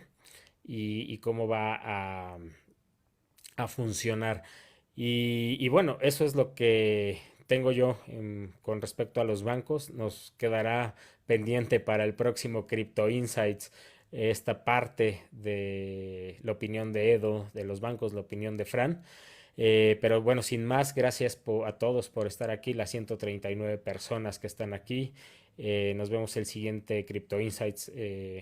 y cómo va a funcionar. Y bueno, eso es lo que tengo yo con respecto a los bancos. Nos quedará pendiente para el próximo Crypto Insights esta parte de la opinión de Edo, de los bancos, la opinión de Fran. Pero bueno, sin más, gracias a todos por estar aquí, las 139 personas que están aquí. Nos vemos el siguiente Crypto Insights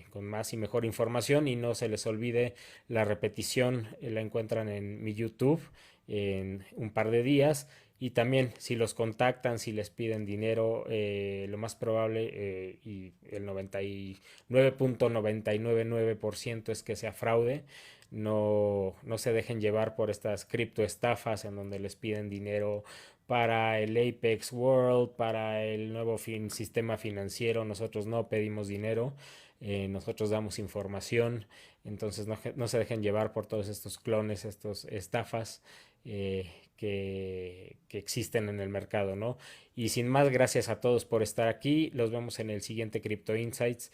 con más y mejor información. Y no se les olvide la repetición, la encuentran en mi YouTube en un par de días. Y también si los contactan, si les piden dinero, lo más probable y el 99.999% es que sea fraude. No se dejen llevar por estas criptoestafas en donde les piden dinero para el Apex World, para el nuevo sistema financiero. Nosotros no pedimos dinero, nosotros damos información. Entonces no se dejen llevar por todos estos clones, estas estafas que existen en el mercado, ¿no? Y sin más, gracias a todos por estar aquí. Los vemos en el siguiente Crypto Insights.